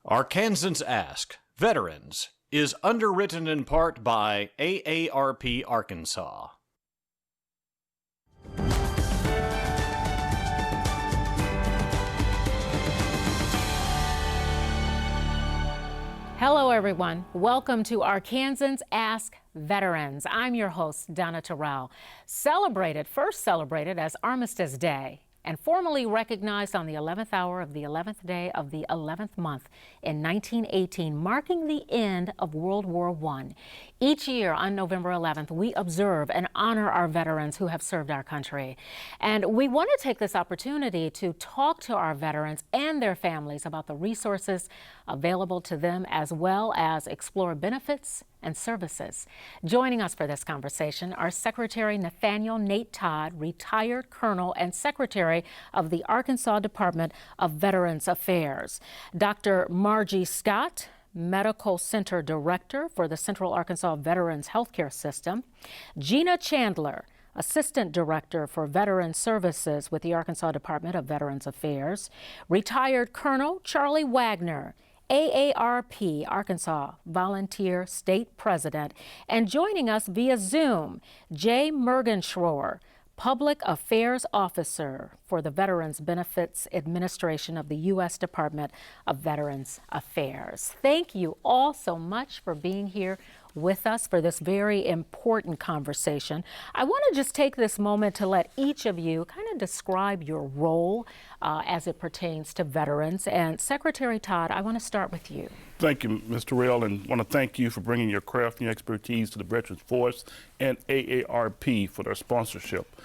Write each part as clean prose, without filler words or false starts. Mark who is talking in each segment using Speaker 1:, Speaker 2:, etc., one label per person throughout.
Speaker 1: Arkansans Ask, Veterans, is underwritten in part by AARP Arkansas.
Speaker 2: Hello, everyone. Welcome to Arkansans Ask Veterans. I'm your host, Donna Terrell. First celebrated as Armistice Day, and formally recognized on the 11th hour of the 11th day of the 11th month in 1918, marking the end of World War I. Each year on November 11th, we observe and honor our veterans who have served our country. And we want to take this opportunity to talk to our veterans and their families about the resources available to them, as well as explore benefits and services. Joining us for this conversation are Secretary Nate Todd, retired Colonel and Secretary of the Arkansas Department of Veterans Affairs; Dr. Margie Scott, Medical Center Director for the Central Arkansas Veterans Healthcare System; Gina Chandler, Assistant Director for Veteran Services with the Arkansas Department of Veterans Affairs; retired Colonel Charlie Wagener, AARP Arkansas Volunteer State President; and joining us via Zoom, Mergenschroer, Public Affairs Officer for the Veterans Benefits Administration of the U.S. Department of Veterans Affairs. Thank you all so much for being here with us for this very important conversation. I want to just take this moment to let each of you kind of describe your role as it pertains to veterans. And Secretary Todd, I want to start with you.
Speaker 3: Thank you, Ms. Terrell, and want to thank you for bringing your craft and your expertise to the Veterans Force and AARP for their sponsorship.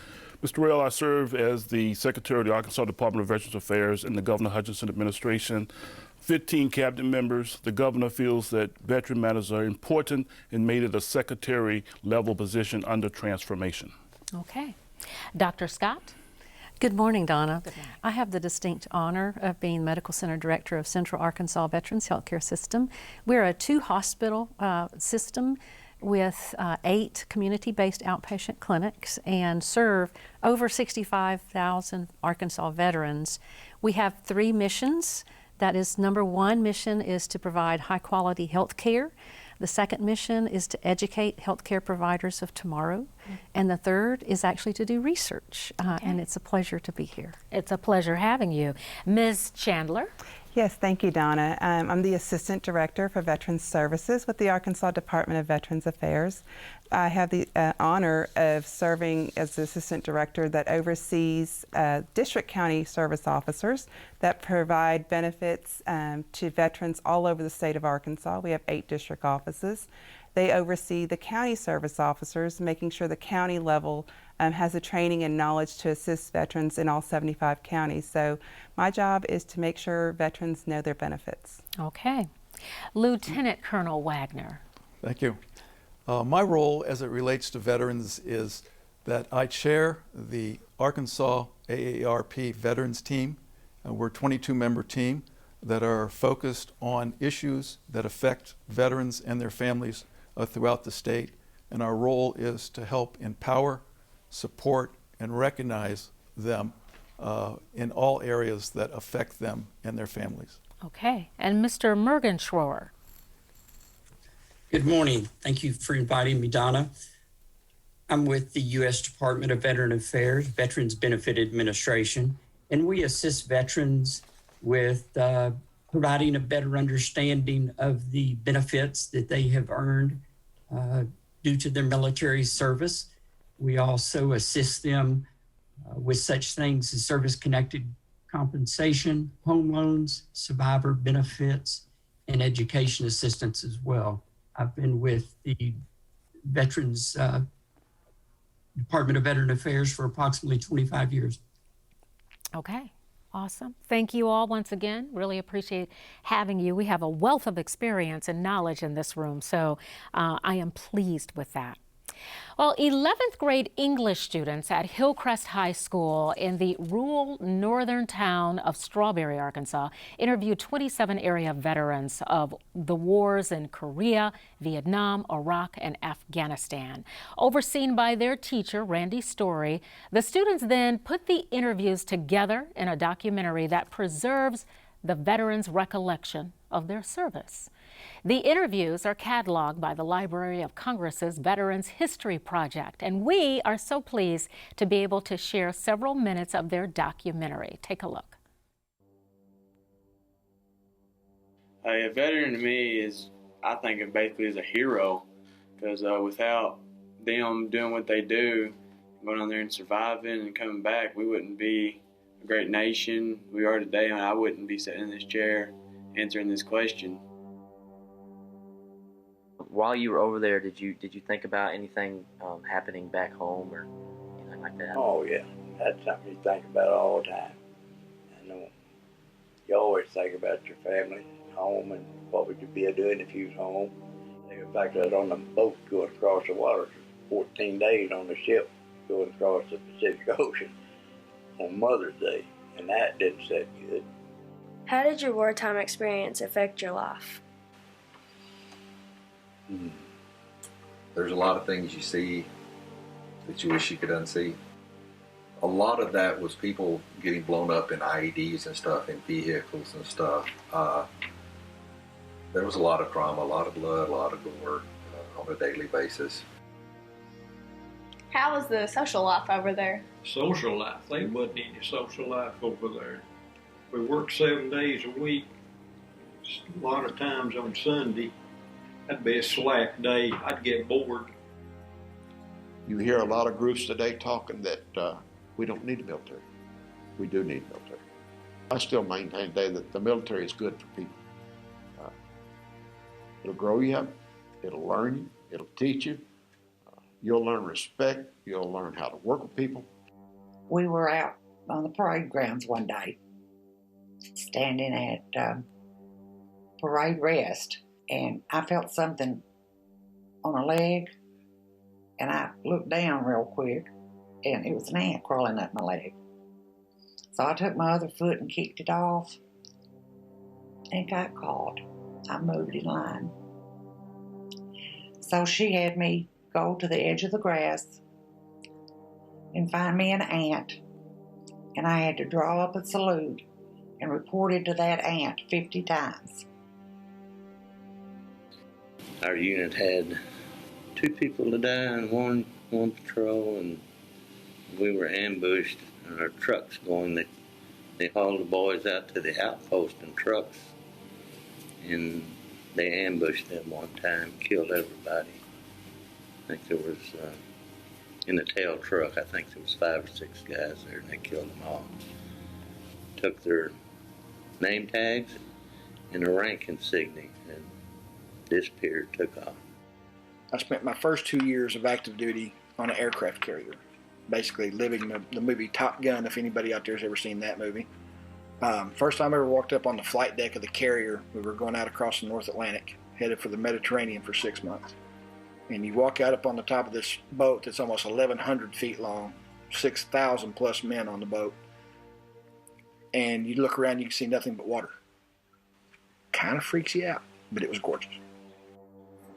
Speaker 3: Mr. Terrell, I serve as the Secretary of the Arkansas Department of Veterans Affairs in the Governor Hutchinson administration. 15 cabinet members. The governor feels that veteran matters are important and made it a secretary level position under transformation.
Speaker 2: Okay. Dr. Scott?
Speaker 4: Good morning, Donna.
Speaker 2: Good morning.
Speaker 4: I have the distinct honor of being Medical Center Director of Central Arkansas Veterans Healthcare System. We're a 2-hospital system with 8 community-based outpatient clinics and serve over 65,000 Arkansas veterans. We have 3 missions. That is, number 1 mission is to provide high-quality health care. The second mission is to educate healthcare providers of tomorrow. And the third is actually to do research. And it's a pleasure to be here.
Speaker 2: It's a pleasure having you. Ms. Chandler?
Speaker 5: Yes, thank you, Donna. I'm the Assistant Director for Veterans Services with the Arkansas Department of Veterans Affairs. I have the honor of serving as the Assistant Director that oversees district county service officers that provide benefits to veterans all over the state of Arkansas. We have 8 district offices. They oversee the county service officers, making sure the county level has the training and knowledge to assist veterans in all 75 counties. So my job is to make sure veterans know their benefits.
Speaker 2: Okay. Lieutenant Colonel Wagener.
Speaker 6: Thank you. My role as it relates to veterans is that I chair the Arkansas AARP Veterans Team. We're a 22-member team that are focused on issues that affect veterans and their families throughout the state. And our role is to help empower, support, and recognize them in all areas that affect them and their families.
Speaker 2: Okay. And Mr. Mergenschroer.
Speaker 7: Good morning. Thank you for inviting me, Donna. I'm with the U.S. Department of Veteran Affairs, Veterans Benefit Administration, and we assist veterans with providing a better understanding of the benefits that they have earned due to their military service. We also assist them with such things as service-connected compensation, home loans, survivor benefits, and education assistance as well. I've been with the Veterans Department of Veteran Affairs for approximately 25 years.
Speaker 2: Okay. Awesome. Thank you all once again. Really appreciate having you. We have a wealth of experience and knowledge in this room, so I am pleased with that. Well, 11th grade English students at Hillcrest High School in the rural northern town of Strawberry, Arkansas, interviewed 27 area veterans of the wars in Korea, Vietnam, Iraq, and Afghanistan. Overseen by their teacher, Randy Story, the students then put the interviews together in a documentary that preserves the veterans' recollection of their service. The interviews are cataloged by the Library of Congress's Veterans History Project, and we are so pleased to be able to share several minutes of their documentary. Take a look.
Speaker 8: A veteran to me is, I think of basically as a hero, because without them doing what they do, going on there and surviving and coming back, we wouldn't be a great nation we are today, and I wouldn't be sitting in this chair answering this question.
Speaker 9: While you were over there, did you think about anything happening back home or anything like that?
Speaker 10: Oh yeah, that's something you think about all the time. I know you always think about your family, home, and what would you be doing if you was home. In fact, I was on the boat going across the water, 14 days on the ship going across the Pacific Ocean on Mother's Day, and that didn't set good.
Speaker 11: How did your wartime experience affect your life?
Speaker 12: There's a lot of things you see that you wish you could unsee. A lot of that was people getting blown up in IEDs and stuff, in vehicles and stuff. There was a lot of trauma, a lot of blood, a lot of gore on a daily basis.
Speaker 11: How was the social life over there?
Speaker 13: Social life? There wasn't any social life over there. We worked 7 days a week. A lot of times on Sunday, that'd be a slack day. I'd get bored.
Speaker 14: You hear a lot of groups today talking that we don't need the military. We do need the military. I still maintain today that the military is good for people. It'll grow you up, it'll learn you, it'll teach you. You'll learn respect, you'll learn how to work with people.
Speaker 15: We were out on the parade grounds one day, standing at parade rest, and I felt something on a leg, and I looked down real quick, and it was an ant crawling up my leg. So I took my other foot and kicked it off, and got caught. I moved in line. So she had me go to the edge of the grass and find me an ant, and I had to draw up a salute and report it to that ant 50 times.
Speaker 10: Our unit had 2 people to die and one patrol, and we were ambushed, and our trucks going. They hauled the boys out to the outpost in trucks, and they ambushed them one time, killed everybody. I think there was, in the tail truck, I think there was 5 or 6 guys there, and they killed them all. Took their name tags and a rank insignia and disappeared, took off.
Speaker 16: I spent my first 2 years of active duty on an aircraft carrier, basically living the movie Top Gun, if anybody out there has ever seen that movie. First time I ever walked up on the flight deck of the carrier, we were going out across the North Atlantic, headed for the Mediterranean for 6 months. And you walk out up on the top of this boat that's almost 1,100 feet long, 6,000 plus men on the boat, and you look around, you can see nothing but water. Kind of freaks you out, but it was gorgeous.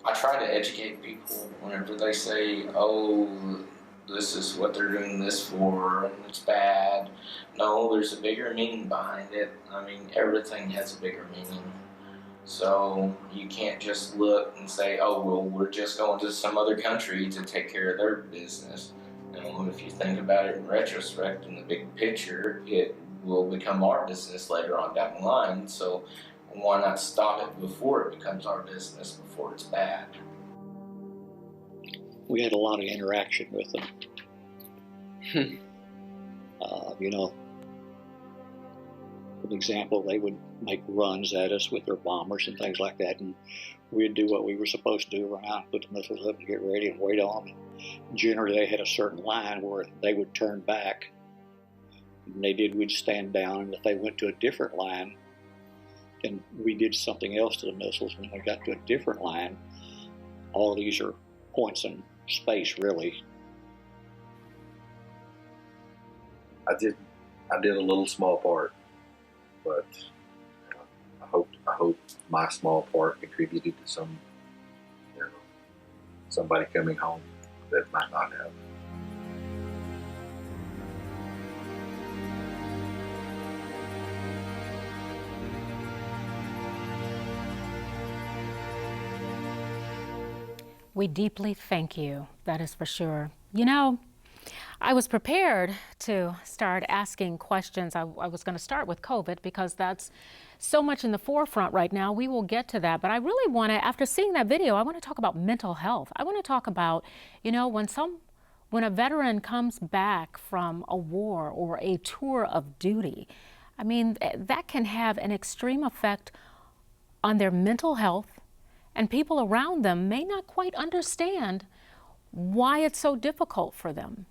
Speaker 17: I try to educate people whenever they say, oh, this is what they're doing this for, and it's bad. No, there's a bigger meaning behind it. I mean, everything has a bigger meaning. So you can't just look and say, oh, well, we're just going to some other country to take care of their business. And if you think about it in retrospect, in the big picture, it will become our business later on down the line. So why not stop it before it becomes our business, before it's bad?
Speaker 18: We had a lot of interaction with them. You know, for example, they would make runs at us with their bombers and things like that, and we'd do what we were supposed to do, run out, put the missiles up and get ready and wait on them. Generally, they had a certain line where they would turn back, and we'd stand down, and if they went to a different line, then we did something else to the missiles. When we got to a different line, all these are points in space, really.
Speaker 12: I did a little small part, but I hope my small part contributed to somebody coming home that might not have.
Speaker 2: We deeply thank you, that is for sure. You know, I was prepared to start asking questions. I was going to start with COVID because that's so much in the forefront right now. We will get to that. But I really want to, after seeing that video, I want to talk about mental health. I want to talk about, you know, when a veteran comes back from a war or a tour of duty, I mean, that can have an extreme effect on their mental health, and people around them may not quite understand why it's so difficult for them.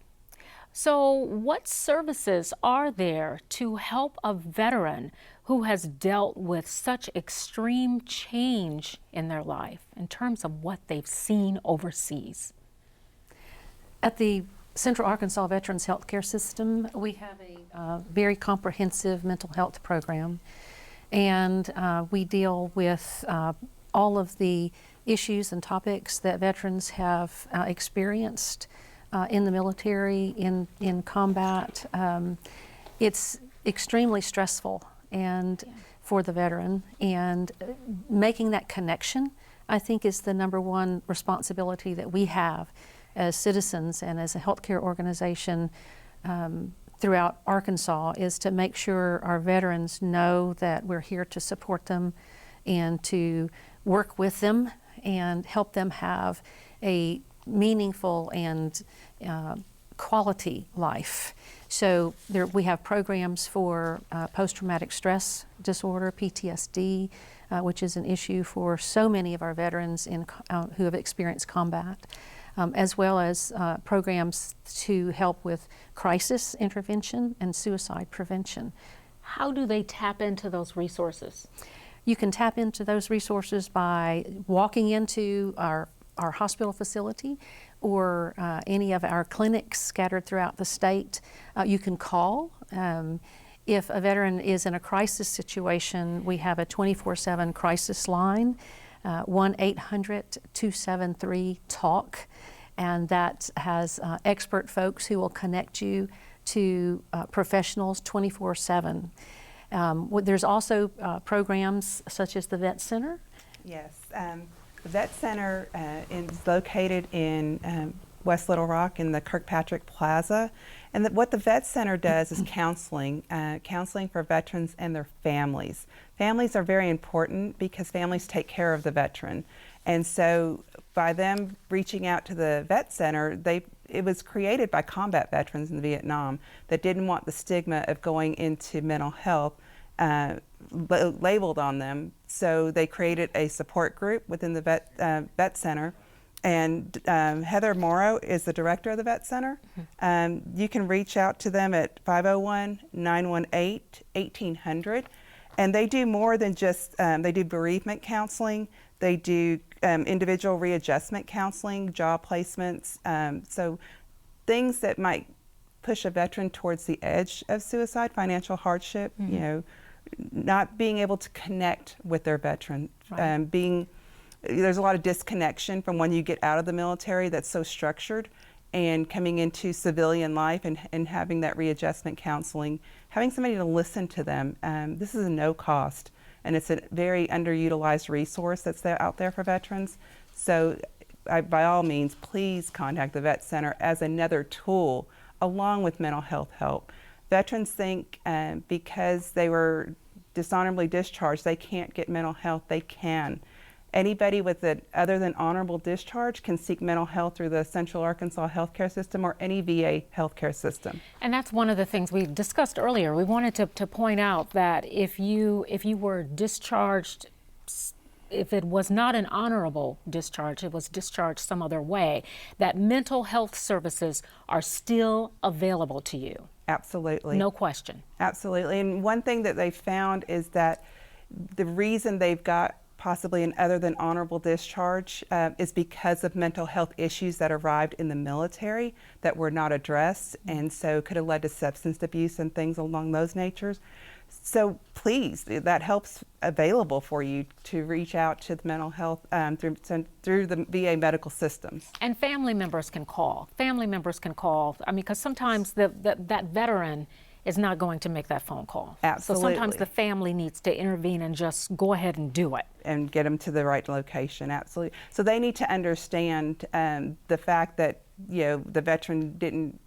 Speaker 2: So what services are there to help a veteran who has dealt with such extreme change in their life in terms of what they've seen overseas?
Speaker 4: At the Central Arkansas Veterans Healthcare System, we have a very comprehensive mental health program, and we deal with all of the issues and topics that veterans have experienced in the military, in combat. It's extremely stressful and for the veteran, and making that connection, I think, is the number one responsibility that we have as citizens and as a healthcare organization throughout Arkansas, is to make sure our veterans know that we're here to support them and to work with them and help them have a meaningful and quality life. So we have programs for post-traumatic stress disorder, PTSD, which is an issue for so many of our veterans who have experienced combat, as well as programs to help with crisis intervention and suicide prevention.
Speaker 2: How do they tap into those resources?
Speaker 4: You can tap into those resources by walking into our hospital facility or any of our clinics scattered throughout the state. You can call. If a veteran is in a crisis situation, we have a 24/7 crisis line, 1-800-273-TALK, and that has expert folks who will connect you to professionals 24/7. There's also programs such as the Vet Center.
Speaker 5: Yes, the Vet Center is located in West Little Rock in the Kirkpatrick Plaza. And what the Vet Center does is counseling, counseling for veterans and their families. Families are very important because families take care of the veteran. And so by them reaching out to the Vet Center, it was created by combat veterans in Vietnam that didn't want the stigma of going into mental health labeled on them. So they created a support group within the Vet Center. And Heather Morrow is the director of the Vet Center. You can reach out to them at 501-918-1800. And they do more than just, they do bereavement counseling, they do individual readjustment counseling, job placements, so things that might push a veteran towards the edge of suicide, financial hardship, you know, not being able to connect with their veteran, right. There's a lot of disconnection from when you get out of the military that's so structured, and coming into civilian life and having that readjustment counseling, having somebody to listen to them. This is a no cost, and it's a very underutilized resource that's out there for veterans. So by all means, please contact the Vet Center as another tool along with mental health help. Veterans think because they were dishonorably discharged, they can't get mental health. They can. Anybody with an other than honorable discharge can seek mental health through the Central Arkansas healthcare system or any VA healthcare system.
Speaker 2: And that's one of the things we discussed earlier. We wanted to point out that if you were discharged, if it was not an honorable discharge, it was discharged some other way, that mental health services are still available to you.
Speaker 5: Absolutely.
Speaker 2: No question.
Speaker 5: Absolutely. And one thing that they found is that the reason they've got possibly an other than honorable discharge is because of mental health issues that arrived in the military that were not addressed, and so could have led to substance abuse and things along those natures. So please, that help's available for you to reach out to the mental health through the VA medical systems.
Speaker 2: And family members can call. Family members can call. I mean, because sometimes that veteran is not going to make that phone call.
Speaker 5: Absolutely.
Speaker 2: So sometimes the family needs to intervene and just go ahead and do it.
Speaker 5: And get them to the right location, absolutely. So they need to understand the fact that, you know, the veteran didn't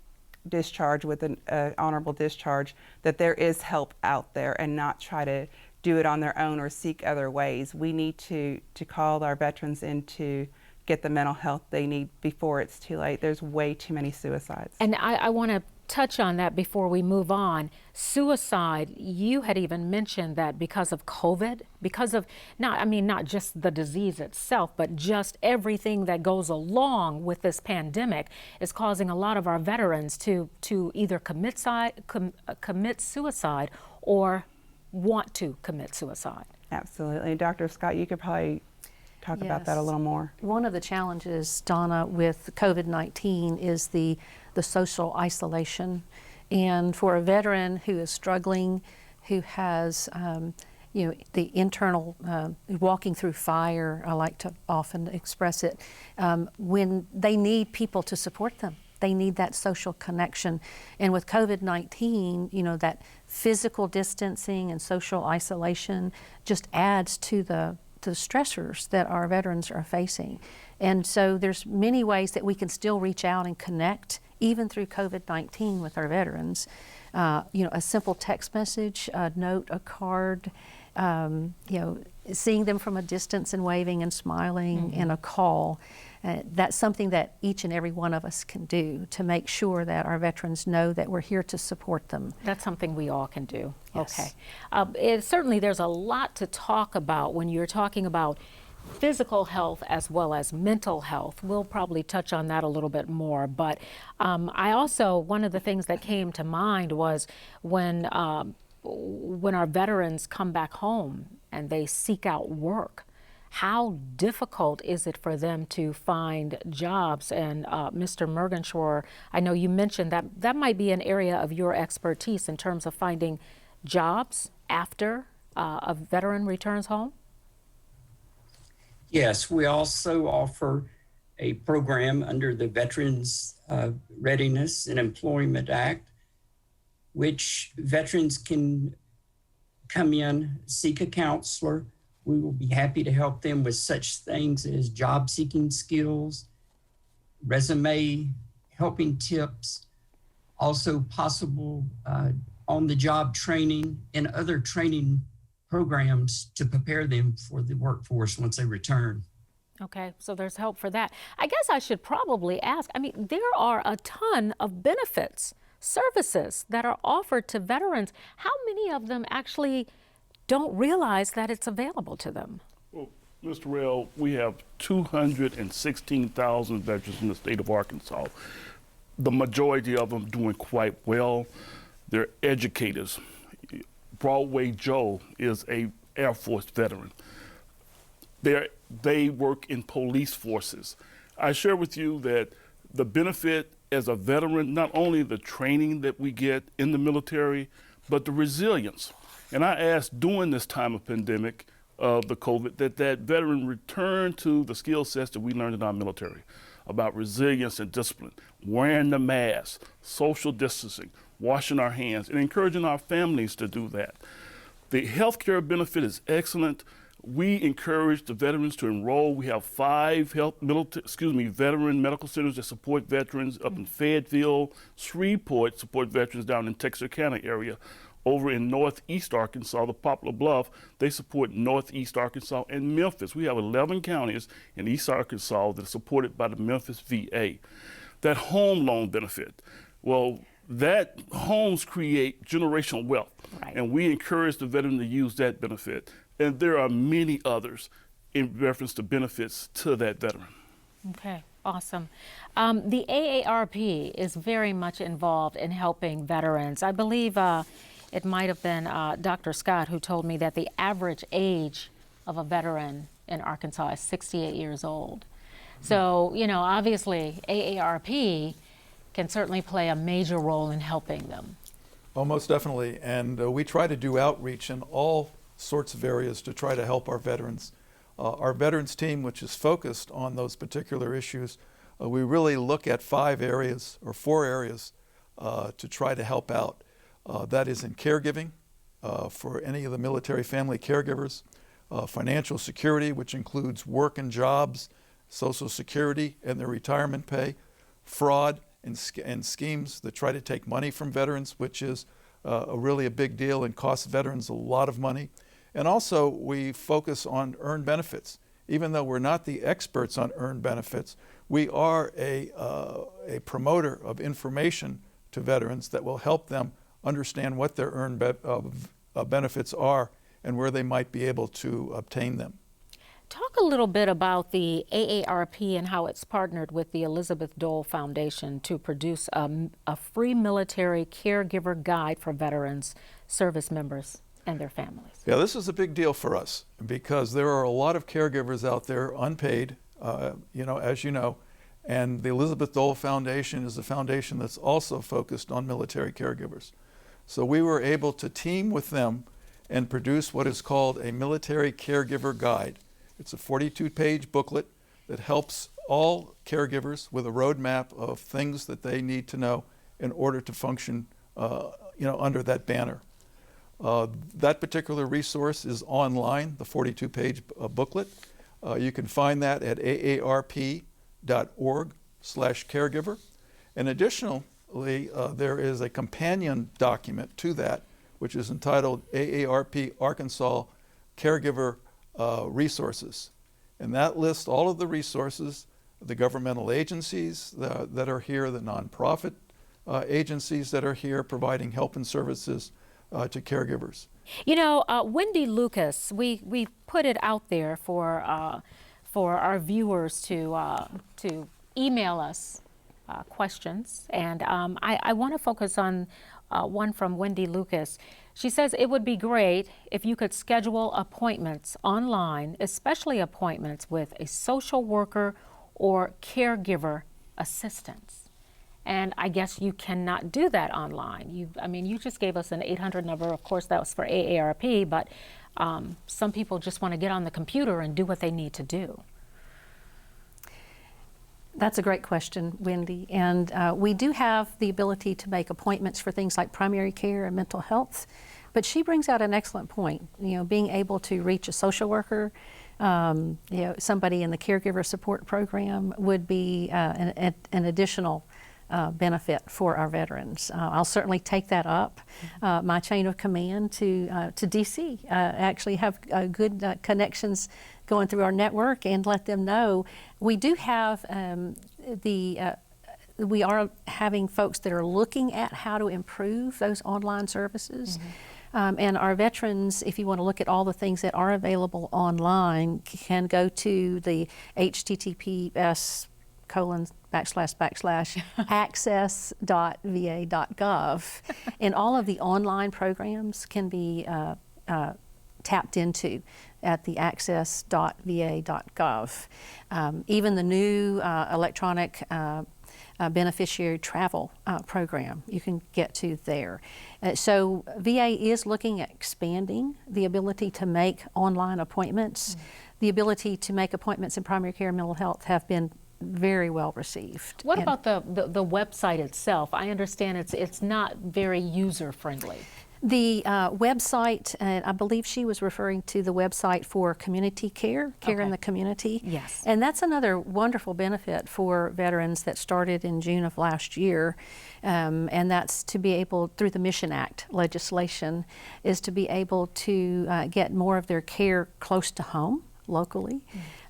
Speaker 5: discharge with an honorable discharge, that there is help out there, and not try to do it on their own or seek other ways. We need to call our veterans in to get the mental health they need before it's too late. There's way too many suicides.
Speaker 2: And I want to touch on that before we move on. Suicide, you had even mentioned that because of COVID, because of not just the disease itself, but just everything that goes along with this pandemic is causing a lot of our veterans to either commit suicide or want to commit suicide.
Speaker 5: Absolutely. Dr. Scott, you could probably talk about that a little more.
Speaker 4: One of the challenges, Donna, with COVID-19 is the social isolation. And for a veteran who is struggling, who has the internal walking through fire, I like to often express it, when they need people to support them. They need that social connection. And with COVID-19, that physical distancing and social isolation just adds to the stressors that our veterans are facing. And so there's many ways that we can still reach out and connect, even through COVID-19, with our veterans. A simple text message, a note, a card, seeing them from a distance and waving and smiling, and a call. That's something that each and every one of us can do to make sure that our veterans know that we're here to support them.
Speaker 2: That's something we all can do.
Speaker 4: Yes.
Speaker 2: Okay. Certainly there's a lot to talk about when you're talking about physical health as well as mental health. We'll probably touch on that a little bit more. But one of the things that came to mind was when our veterans come back home and they seek out work. How difficult is it for them to find jobs? And Mr. Mergenschroer, I know you mentioned that might be an area of your expertise in terms of finding jobs after a veteran returns home?
Speaker 7: Yes, we also offer a program under the Veterans Readiness and Employment Act, which veterans can come in, seek a counselor. We will be happy to help them with such things as job seeking skills, resume helping tips, also possible on-the-job training and other training programs to prepare them for the workforce once they return.
Speaker 2: Okay, so there's help for that. I guess I should probably ask, there are a ton of benefits, services that are offered to veterans. How many of them actually don't realize that it's available to them?
Speaker 3: Well, Mr. Terrell, we have 216,000 veterans in the state of Arkansas. The majority of them doing quite well. They're educators. Broadway Joe is a Air Force veteran. They work in police forces. I share with you that the benefit as a veteran, not only the training that we get in the military, but the resilience. And I asked during this time of pandemic of the COVID that veteran return to the skill sets that we learned in our military about resilience and discipline, wearing the mask, social distancing, washing our hands, and encouraging our families to do that. The healthcare benefit is excellent. We encourage the veterans to enroll. We have 5 veteran medical centers that support veterans up in Fayetteville. Shreveport support veterans down in Texarkana area. Over in Northeast Arkansas, the Poplar Bluff, they support Northeast Arkansas and Memphis. We have 11 counties in East Arkansas that are supported by the Memphis VA. That home loan benefit, well, that homes create generational wealth, and we encourage the veteran to use that benefit. And there are many others in reference to benefits to that veteran.
Speaker 2: Okay, awesome. The AARP is very much involved in helping veterans. I believe it might have been Dr. Scott who told me that the average age of a veteran in Arkansas is 68 years old. So, obviously AARP can certainly play a major role in helping them.
Speaker 6: Oh, most definitely. And we try to do outreach in all sorts of areas to try to help our veterans. Our veterans team, which is focused on those particular issues, we really look at 4 areas to try to help out. That is in caregiving for any of the military family caregivers, financial security, which includes work and jobs, Social Security and their retirement pay, fraud and schemes that try to take money from veterans, which is really a big deal and costs veterans a lot of money. And also we focus on earned benefits. Even though we're not the experts on earned benefits, we are a promoter of information to veterans that will help them understand what their earned benefits are and where they might be able to obtain them.
Speaker 2: Talk a little bit about the AARP and how it's partnered with the Elizabeth Dole Foundation to produce a free military caregiver guide for veterans, service members, and their families.
Speaker 6: Yeah, this is a big deal for us because there are a lot of caregivers out there unpaid, as you know, and the Elizabeth Dole Foundation is a foundation that's also focused on military caregivers. So we were able to team with them and produce what is called a military caregiver guide. It's a 42-page booklet that helps all caregivers with a roadmap of things that they need to know in order to function, under that banner. That particular resource is online, the 42-page booklet. You can find that at aarp.org/caregiver. And additionally, there is a companion document to that, which is entitled AARP Arkansas Caregiver Resources. And that lists all of the resources, the governmental agencies that are here, the nonprofit agencies that are here providing help and services to caregivers.
Speaker 2: Wendy Lucas, we put it out there for our viewers to email us questions, and I want to focus on one from Wendy Lucas. She says it would be great if you could schedule appointments online, especially appointments with a social worker or caregiver assistance. And I guess you cannot do that online. You just gave us an 800 number. Of course, that was for AARP, but some people just want to get on the computer and do what they need to do.
Speaker 4: That's a great question, Wendy. And we do have the ability to make appointments for things like primary care and mental health. But she brings out an excellent point. Being able to reach a social worker, somebody in the caregiver support program would be an additional benefit for our veterans. I'll certainly take that up. My chain of command to DC actually have good connections going through our network and let them know. We do have we are having folks that are looking at how to improve those online services. And our veterans, if you want to look at all the things that are available online, can go to the https://access.va.gov, and all of the online programs can be tapped into at the access.va.gov. Even the new electronic beneficiary travel program you can get to there. So VA is looking at expanding the ability to make online appointments. The ability to make appointments in primary care and mental health have been very well received.
Speaker 2: What about the website itself? I understand it's not very user friendly.
Speaker 4: The website, I believe she was referring to the website for community care in the community.
Speaker 2: Yes.
Speaker 4: And that's another wonderful benefit for veterans that started in June of last year. And that's to be able, through the Mission Act legislation, is to be able to get more of their care close to home, locally.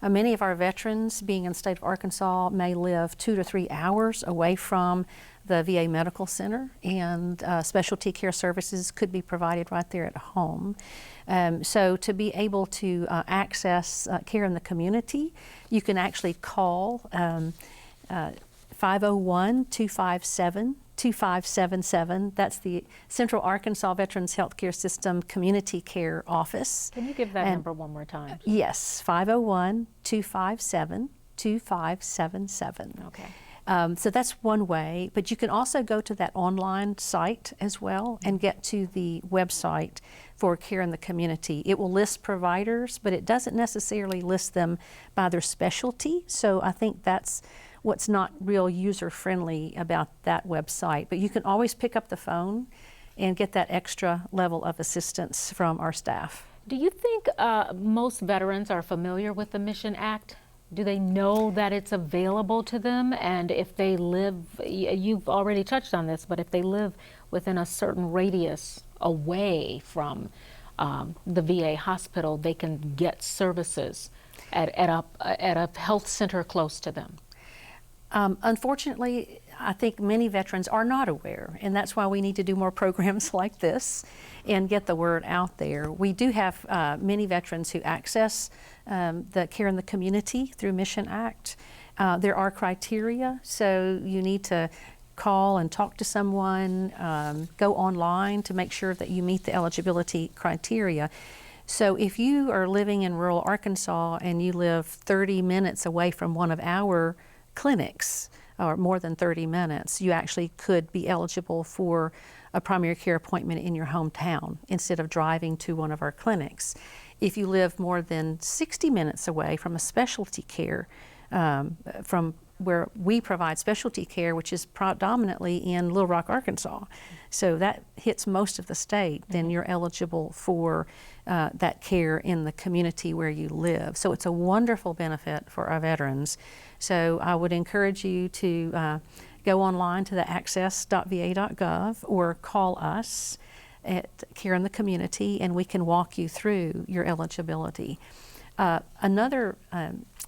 Speaker 4: Many of our veterans, being in the state of Arkansas, may live 2 to 3 hours away from the VA Medical Center, and specialty care services could be provided right there at home. So to be able to access care in the community, you can actually call 501-257-2577. That's the Central Arkansas Veterans Healthcare System Community Care Office.
Speaker 2: Can you give that number one more time?
Speaker 4: Yes, 501-257-2577.
Speaker 2: Okay.
Speaker 4: So that's one way, but you can also go to that online site as well and get to the website for care in the community. It will list providers, but it doesn't necessarily list them by their specialty. So I think that's what's not real user-friendly about that website. But you can always pick up the phone and get that extra level of assistance from our staff.
Speaker 2: Do you think most veterans are familiar with the Mission Act? Do they know that it's available to them? And if they live, you've already touched on this, but if they live within a certain radius away from the VA hospital, they can get services at a health center close to them?
Speaker 4: Unfortunately, I think many veterans are not aware, and that's why we need to do more programs like this and get the word out there. We do have many veterans who access the care in the community through Mission Act. There are criteria, so you need to call and talk to someone, go online to make sure that you meet the eligibility criteria. So if you are living in rural Arkansas and you live 30 minutes away from one of our clinics, or more than 30 minutes, you actually could be eligible for a primary care appointment in your hometown instead of driving to one of our clinics. If you live more than 60 minutes away from a specialty care, from where we provide specialty care, which is predominantly in Little Rock, Arkansas, so that hits most of the state, then you're eligible for that care in the community where you live. So it's a wonderful benefit for our veterans. So I would encourage you to go online to the access.va.gov or call us at Care in the Community, and we can walk you through your eligibility. Another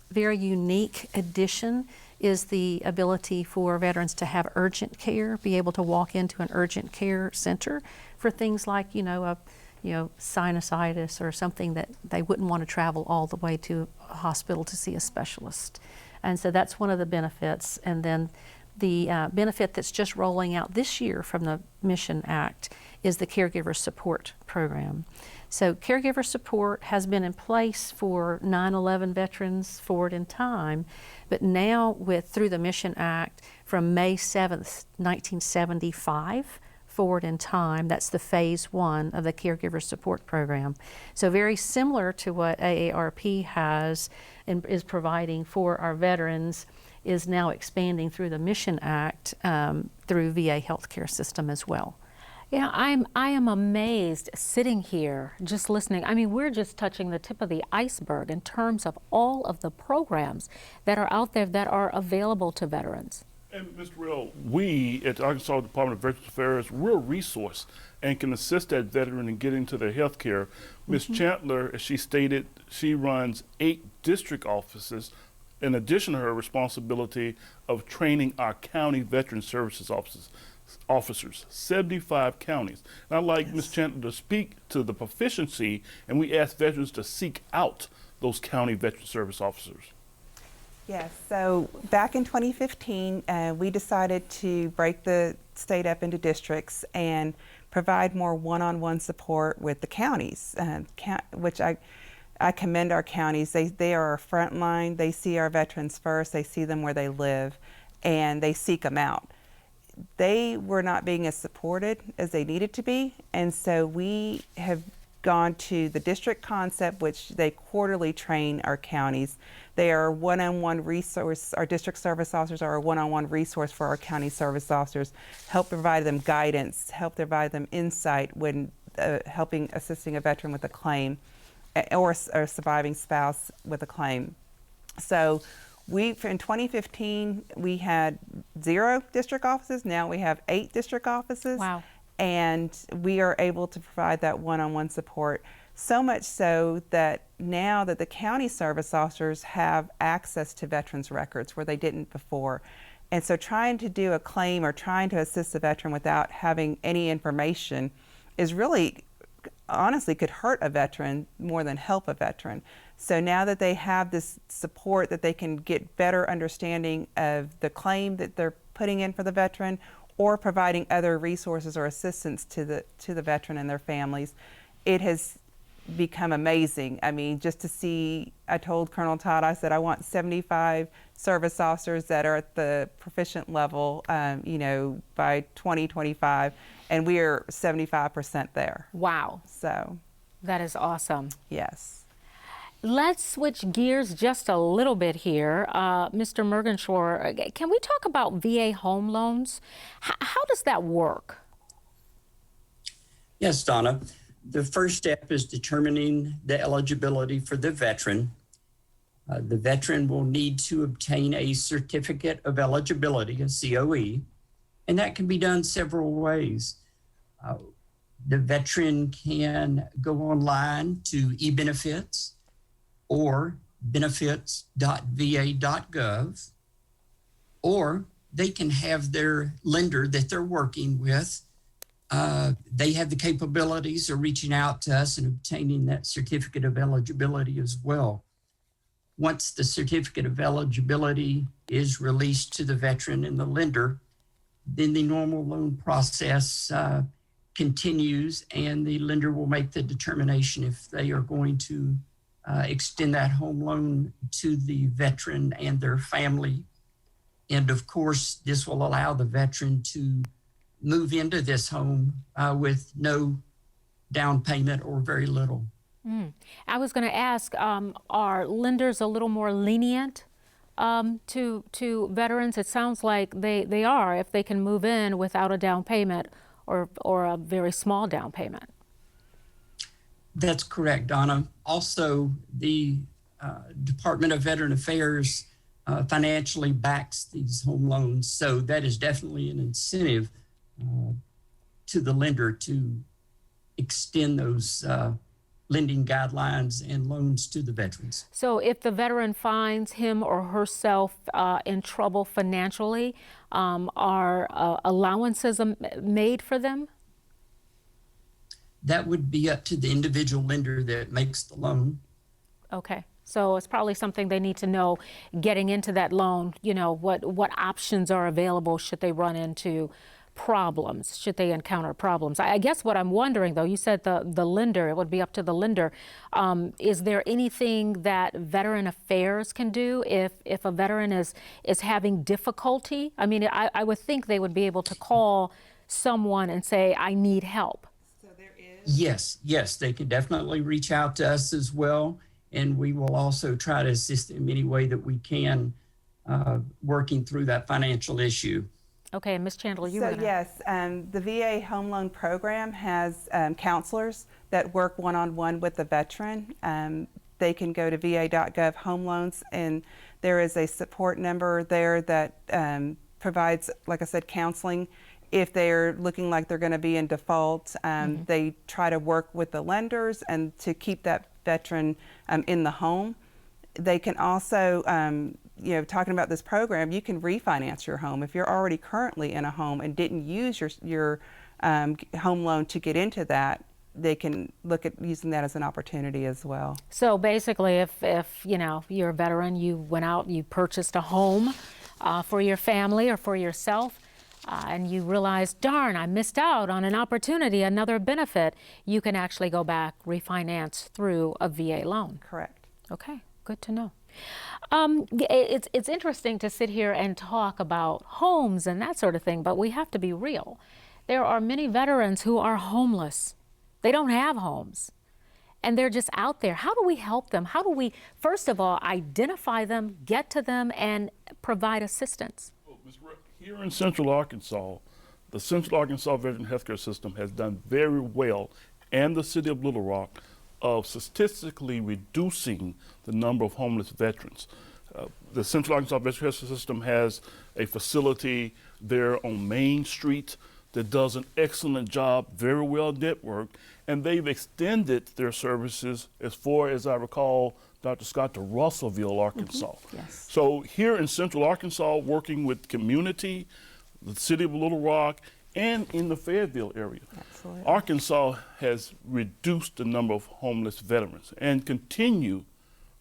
Speaker 4: very unique addition is the ability for veterans to have urgent care, be able to walk into an urgent care center for things like, sinusitis or something that they wouldn't want to travel all the way to a hospital to see a specialist. And so that's one of the benefits. And then the benefit that's just rolling out this year from the Mission Act is the Caregiver Support Program. So Caregiver Support has been in place for 9/11 veterans forward in time, but now through the Mission Act from May 7th, 1975, forward in time, that's the phase 1 of the Caregiver Support Program. So very similar to what AARP has and is providing for our veterans, is now expanding through the Mission Act through VA healthcare system as well.
Speaker 2: Yeah, I am amazed sitting here just listening. I mean, we're just touching the tip of the iceberg in terms of all of the programs that are out there that are available to veterans.
Speaker 3: And Mr. Terrell, we at the Arkansas Department of Veterans Affairs, we're a resource and can assist that veteran in getting to their health care. Ms. Chandler, as she stated, she runs 8 district offices in addition to her responsibility of training our county veteran services officers, 75 counties. And I'd like Ms. Chandler to speak to the proficiency, and we ask veterans to seek out those county veteran service officers.
Speaker 5: Yes, so back in 2015, we decided to break the state up into districts and provide more one-on-one support with the counties, which I commend our counties. They are our front line. They see our veterans first. They see them where they live, and they seek them out. They were not being as supported as they needed to be, and so we have gone to the district concept, which they quarterly train our counties. They are a one-on-one resource. Our district service officers are a one-on-one resource for our county service officers, help provide them guidance, help provide them insight when assisting a veteran with a claim or a surviving spouse with a claim. So in 2015, we had 0 district offices. Now we have 8 district offices.
Speaker 2: Wow.
Speaker 5: And we are able to provide that one-on-one support. So much so that now that the county service officers have access to veterans records where they didn't before. And so trying to do a claim or trying to assist a veteran without having any information is really, honestly, could hurt a veteran more than help a veteran. So now that they have this support, that they can get better understanding of the claim that they're putting in for the veteran, or providing other resources or assistance to the veteran and their families, it has become amazing. I mean, just to see, I told Colonel Todd, I said, I want 75 service officers that are at the proficient level, by 2025, and we are 75% there.
Speaker 2: Wow.
Speaker 5: So.
Speaker 2: That is awesome.
Speaker 5: Yes.
Speaker 2: Let's switch gears just a little bit here. Mr. Mergenschroer, can we talk about VA home loans? How does that work?
Speaker 7: Yes, Donna. The first step is determining the eligibility for the veteran. The veteran will need to obtain a certificate of eligibility, a COE, and that can be done several ways. The veteran can go online to eBenefits or benefits.va.gov, or they can have their lender that they're working with. They have the capabilities of reaching out to us and obtaining that certificate of eligibility as well. Once the certificate of eligibility is released to the veteran and the lender, then the normal loan process continues, and the lender will make the determination if they are going to extend that home loan to the veteran and their family. And of course, this will allow the veteran to move into this home with no down payment or very little.
Speaker 2: I was going to ask, are lenders a little more lenient to veterans? It sounds like they are, if they can move in without a down payment or a very small down payment.
Speaker 7: That's correct, Donna. Also, the Department of Veteran Affairs financially backs these home loans, so that is definitely an incentive to the lender to extend those lending guidelines and loans to the veterans.
Speaker 2: So if the veteran finds him or herself in trouble financially, are allowances made for them?
Speaker 7: That would be up to the individual lender that makes the loan.
Speaker 2: Okay. So it's probably something they need to know getting into that loan, you know, what options are available should they run into problems, should they encounter problems. I guess what I'm wondering, though, you said the lender, it would be up to the lender. Is there anything that Veteran Affairs can do if a veteran is having difficulty? I mean, I would think they would be able to call someone and say, I need help.
Speaker 5: So there is?
Speaker 7: Yes, they can definitely reach out to us as well. And we will also try to assist in any way that we can working through that financial issue.
Speaker 2: Okay, Ms. Chandler, you were gonna...
Speaker 5: Yes, the VA Home Loan Program has counselors that work one-on-one with the veteran. They can go to va.gov home loans, and there is a support number there that provides, like I said, counseling. If they're looking like they're going to be in default, they try to work with the lenders and to keep that veteran in the home. They can also, you know, talking about this program, you can refinance your home. If you're already currently in a home and didn't use your home loan to get into that, they can look at using that as an opportunity as well.
Speaker 2: So basically, if you know, you're a veteran, you went out, you purchased a home for your family or for yourself, and you realize, darn, I missed out on an opportunity, another benefit, you can actually go back, refinance through a VA loan.
Speaker 5: Correct.
Speaker 2: Okay, good to know. It's interesting to sit here and talk about homes and that sort of thing, but we have to be real. There are many veterans who are homeless. They don't have homes, and they're just out there. How do we help them? How do we, first of all, identify them, get to them, and provide assistance?
Speaker 3: Here in Central Arkansas, the Central Arkansas Veteran Healthcare System has done very well, and the City of Little Rock, of statistically reducing the number of homeless veterans. The Central Arkansas Veteran Healthcare System has a facility there on Main Street that does an excellent job, very well networked, and they've extended their services as far as I recall, Dr. Scott, to Russellville, Arkansas.
Speaker 5: Yes.
Speaker 3: So here in Central Arkansas, working with community, the City of Little Rock, and in the Fayetteville area,
Speaker 5: Absolutely.
Speaker 3: Arkansas has reduced the number of homeless veterans and continue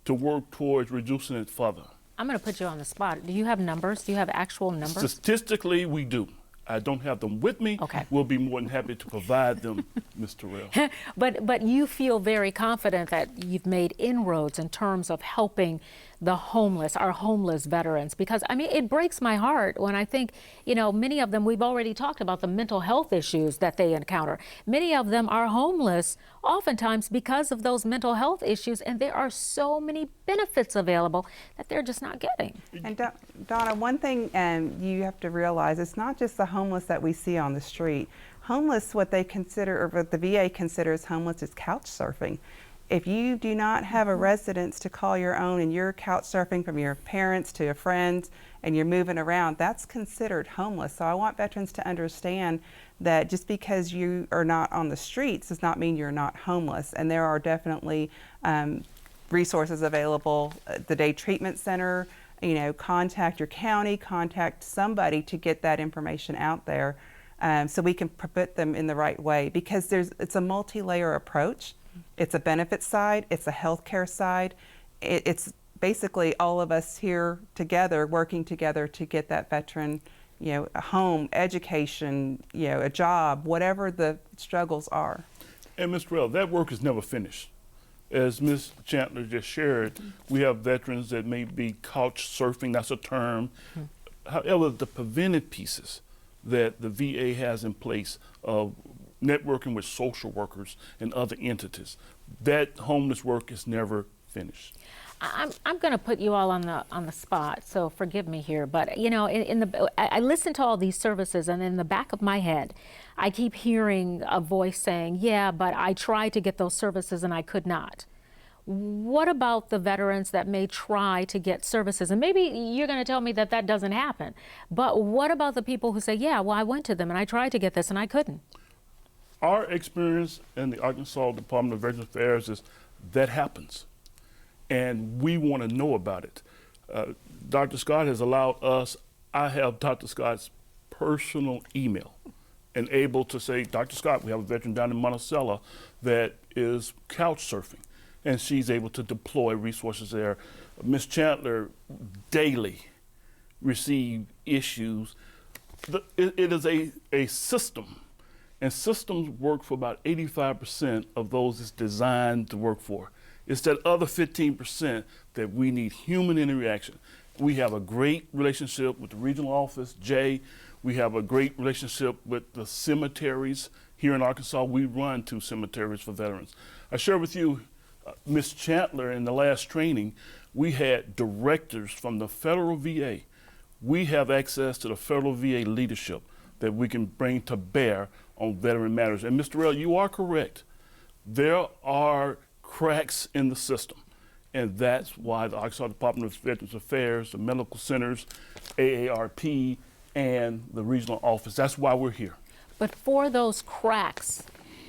Speaker 3: to work towards reducing it further.
Speaker 2: I'm going to put you on the spot. Do you have numbers? Do you have actual numbers?
Speaker 3: Statistically, we do. I don't have them with me.
Speaker 2: Okay.
Speaker 3: We'll be more than happy to provide them, Ms. Terrell.
Speaker 2: But you feel very confident that you've made inroads in terms of helping the homeless, our homeless veterans, because I mean, it breaks my heart when I think, you know, many of them, we've already talked about the mental health issues that they encounter. Many of them are homeless oftentimes because of those mental health issues, and there are so many benefits available that they're just not getting.
Speaker 5: And Donna, one thing you have to realize, it's not just the homeless that we see on the street. Homeless, what they consider, or what the VA considers homeless, is couch surfing. If you do not have a residence to call your own and you're couch surfing from your parents to your friends and you're moving around, that's considered homeless. So I want veterans to understand that just because you are not on the streets does not mean you're not homeless. And there are definitely resources available. The Day Treatment Center, you know, contact your county, contact somebody to get that information out there so we can put them in the right way, because it's a multi-layer approach. It's a benefit side, it's a healthcare side. It's basically all of us here together, working together to get that veteran, you know, a home, education, you know, a job, whatever the struggles are.
Speaker 3: And Ms. Terrell, that work is never finished. As Ms. Chandler just shared, we have veterans that may be couch surfing, that's a term. However, the preventive pieces that the VA has in place of networking with social workers and other entities, that homeless work is never finished.
Speaker 2: I'm going to put you all on the spot, so forgive me here. But you know, I listen to all these services, and in the back of my head, I keep hearing a voice saying, "Yeah, but I tried to get those services and I could not." What about the veterans that may try to get services? And maybe you're going to tell me that that doesn't happen. But what about the people who say, "Yeah, well, I went to them and I tried to get this and I couldn't"?
Speaker 3: Our experience in the Arkansas Department of Veterans Affairs is that happens, and we want to know about it. Dr. Scott has allowed us, I have Dr. Scott's personal email, and able to say, Dr. Scott, we have a veteran down in Monticello that is couch surfing, and she's able to deploy resources there. Ms. Chandler daily receive issues. It is a system. And systems work for about 85% of those it's designed to work for. It's that other 15% that we need human interaction. We have a great relationship with the regional office, Jay. We have a great relationship with the cemeteries. Here in Arkansas, we run 2 cemeteries for veterans. I share with you, Ms. Chandler, in the last training, we had directors from the federal VA. We have access to the federal VA leadership that we can bring to bear on veteran matters. And Mr. Terrell, you are correct. There are cracks in the system. And that's why the Arkansas Department of Veterans Affairs, the medical centers, AARP, and the regional office, that's why we're here.
Speaker 2: But for those cracks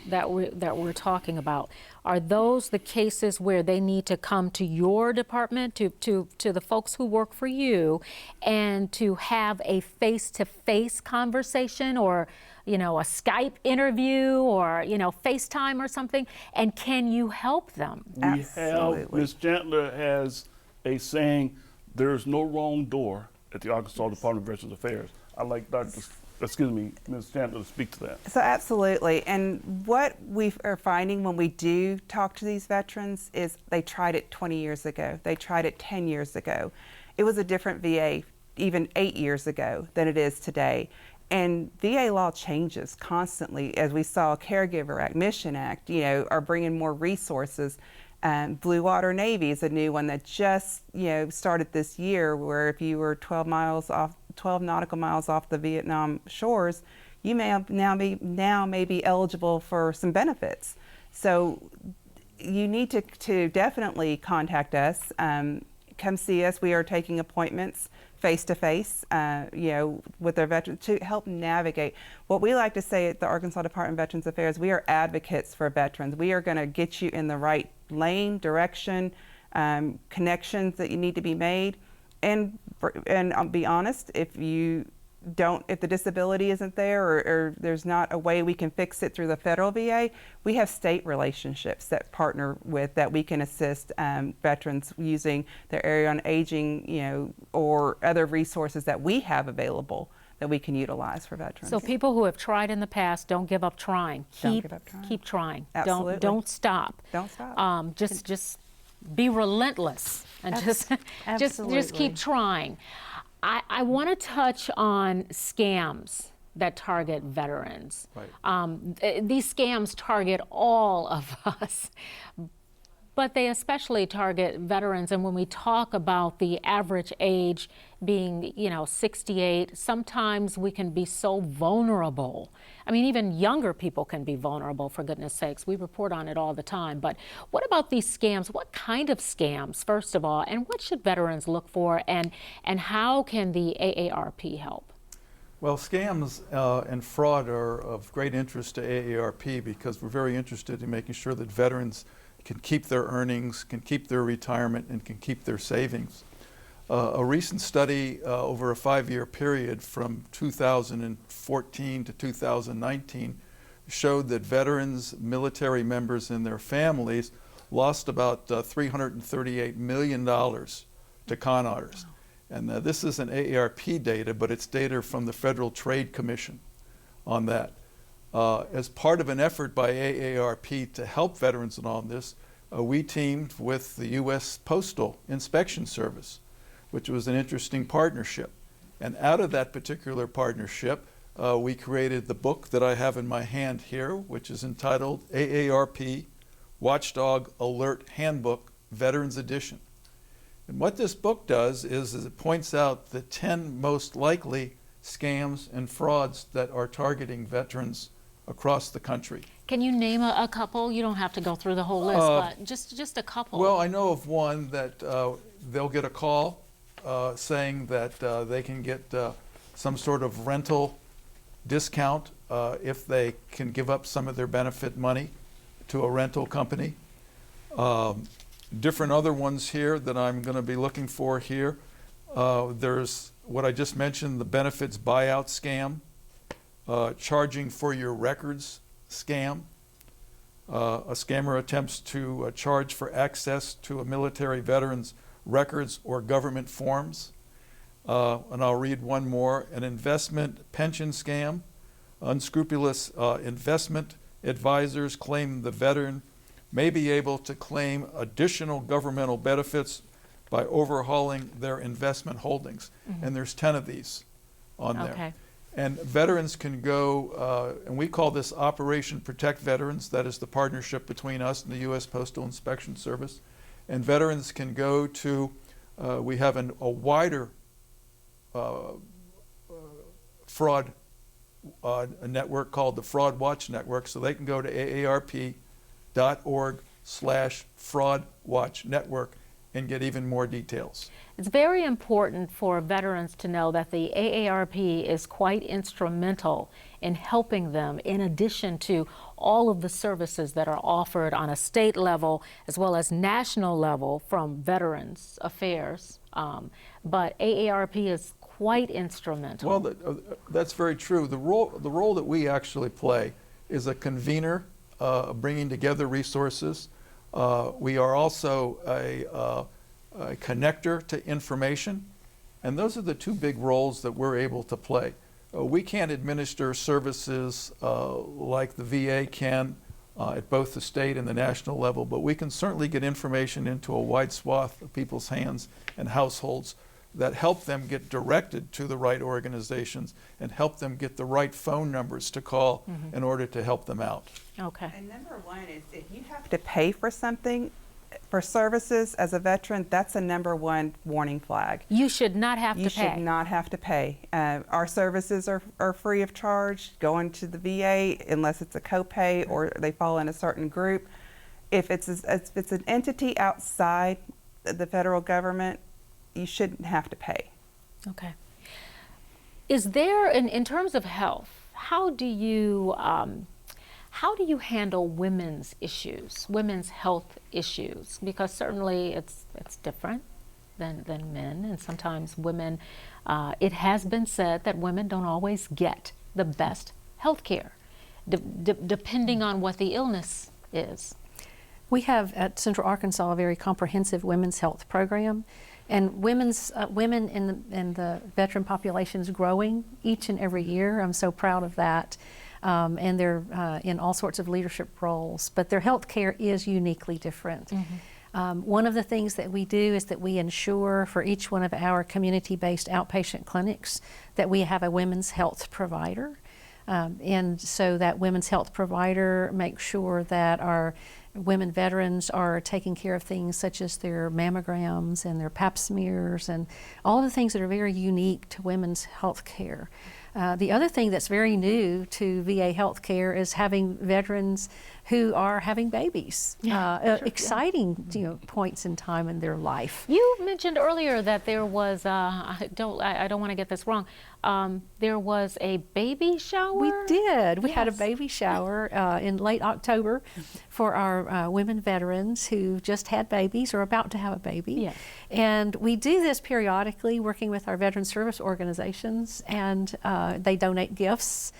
Speaker 2: that we're talking about, are those the cases where they need to come to your department, to the folks who work for you, and to have a face-to-face conversation, or you know, a Skype interview, or you know, FaceTime or something? And can you help them?
Speaker 3: We have, Ms. Chandler has a saying, there's no wrong door at the Arkansas Department of Veterans Affairs. I'd like Ms. Chandler to speak to that.
Speaker 5: So absolutely, and what we are finding when we do talk to these veterans is they tried it 20 years ago, they tried it 10 years ago. It was a different VA even 8 years ago than it is today. And VA law changes constantly, as we saw Caregiver Act, Mission Act, you know, are bringing more resources. Blue Water Navy is a new one that just, you know, started this year, where if you were 12 nautical miles off the Vietnam shores, you may now be eligible for some benefits. So you need to definitely contact us. Come see us. We are taking appointments face-to-face, you know, with our veterans to help navigate. What we like to say at the Arkansas Department of Veterans Affairs, we are advocates for veterans. We are going to get you in the right lane, direction, connections that you need to be made. And I'll be honest, if the disability isn't there, or there's not a way we can fix it through the federal VA, we have state relationships that partner with, that we can assist veterans using their area on aging, you know, or other resources that we have available that we can utilize for veterans.
Speaker 2: So people who have tried in the past, don't give up trying. Keep trying.
Speaker 5: Absolutely.
Speaker 2: Don't stop.
Speaker 5: Don't stop.
Speaker 2: Just be relentless and just keep trying. I want to touch on scams that target veterans.
Speaker 3: Right.
Speaker 2: These scams target all of us. But they especially target veterans, and when we talk about the average age being, 68, sometimes we can be so vulnerable. I mean, even younger people can be vulnerable, for goodness sakes. We report on it all the time. But what about these scams? What kind of scams, first of all, and what should veterans look for, and how can the AARP help?
Speaker 6: Well, scams and fraud are of great interest to AARP because we're very interested in making sure that veterans can keep their earnings, can keep their retirement, and can keep their savings. A recent study over a 5-year period from 2014 to 2019 showed that veterans, military members, and their families lost about $338 million to con artists. And this isn't AARP data, but it's data from the Federal Trade Commission on that. As part of an effort by AARP to help veterans in all this, we teamed with the U.S. Postal Inspection Service, which was an interesting partnership. And out of that particular partnership, we created the book that I have in my hand here, which is entitled AARP Watchdog Alert Handbook, Veterans Edition. And what this book does is it points out the 10 most likely scams and frauds that are targeting veterans across the country.
Speaker 2: Can you name a couple? You don't have to go through the whole list, but just a couple.
Speaker 6: Well, I know of one that they'll get a call saying that they can get some sort of rental discount if they can give up some of their benefit money to a rental company. Different other ones here that I'm going to be looking for here. There's what I just mentioned, the benefits buyout scam, charging for your records scam. A scammer attempts to charge for access to a military veteran's records or government forms. And I'll read one more. An investment pension scam. Unscrupulous investment advisors claim the veteran may be able to claim additional governmental benefits by overhauling their investment holdings. Mm-hmm. And there's 10 of these on there.
Speaker 2: Okay.
Speaker 6: And veterans can go, and we call this Operation Protect Veterans. That is the partnership between us and the U.S. Postal Inspection Service. And veterans can go to, we have a wider fraud network called the Fraud Watch Network. So they can go to aarp.org/Fraud Watch Network and get even more details.
Speaker 2: It's very important for veterans to know that the AARP is quite instrumental in helping them, in addition to all of the services that are offered on a state level as well as national level from Veterans Affairs. But AARP is quite instrumental.
Speaker 6: Well, that's very true. The role that we actually play is a convener, bringing together resources. We are also a connector to information, and those are the two big roles that we're able to play. We can't administer services like the VA can at both the state and the national level, but we can certainly get information into a wide swath of people's hands and households that help them get directed to the right organizations and help them get the right phone numbers to call in order to help them out.
Speaker 2: Okay.
Speaker 5: And number one is if you have to pay for something, for services as a veteran, that's a number one warning flag.
Speaker 2: You should not have to pay.
Speaker 5: You should not have to pay. Our services are free of charge, going to the VA unless it's a copay or they fall in a certain group. If it's an entity outside the federal government, you shouldn't have to pay.
Speaker 2: Okay. Is there, in terms of health, how do you handle women's issues, women's health issues? Because certainly it's different than men, and sometimes women, it has been said that women don't always get the best health care, depending on what the illness is.
Speaker 4: We have at Central Arkansas a very comprehensive women's health program, and women in the veteran population is growing each and every year. I'm so proud of that. And they're in all sorts of leadership roles, but their health care is uniquely different. One of the things that we do is that we ensure for each one of our community-based outpatient clinics that we have a women's health provider. And so that women's health provider makes sure that our women veterans are taking care of things such as their mammograms and their pap smears and all of the things that are very unique to women's health care. The other thing that's very new to VA healthcare is having veterans who are having babies. Exciting, points in time in their life.
Speaker 2: You mentioned earlier that there was, I don't want to get this wrong, there was a baby shower?
Speaker 4: We did. We had a baby shower in late October for our women veterans who just had babies or about to have a baby.
Speaker 2: Yes.
Speaker 4: And we do this periodically working with our veteran service organizations, and they donate gifts.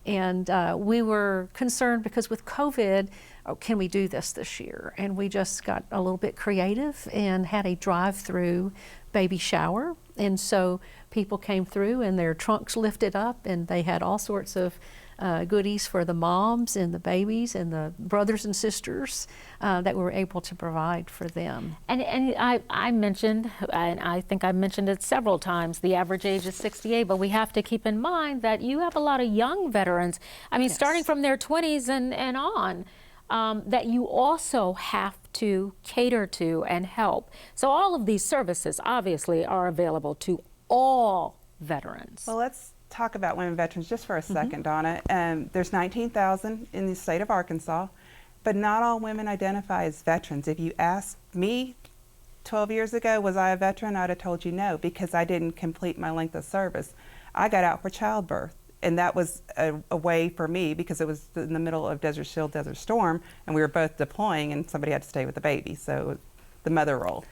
Speaker 4: And we were concerned because with COVID, can we do this year? And we just got a little bit creative and had a drive-through baby shower. And so people came through and their trunks lifted up, and they had all sorts of goodies for the moms and the babies and the brothers and sisters that we were able to provide for them.
Speaker 2: And I mentioned, and I think I mentioned it several times, the average age is 68, but we have to keep in mind that you have a lot of young veterans, I mean, starting from their 20s and on, that you also have to cater to and help. So all of these services obviously are available to all veterans.
Speaker 5: Well, let's talk about women veterans just for a second, Donna. There's 19,000 in the state of Arkansas, but not all women identify as veterans. If you asked me 12 years ago, was I a veteran, I'd have told you no, because I didn't complete my length of service. I got out for childbirth, and that was a way for me because it was in the middle of Desert Shield, Desert Storm, and we were both deploying, and somebody had to stay with the baby, so the mother role.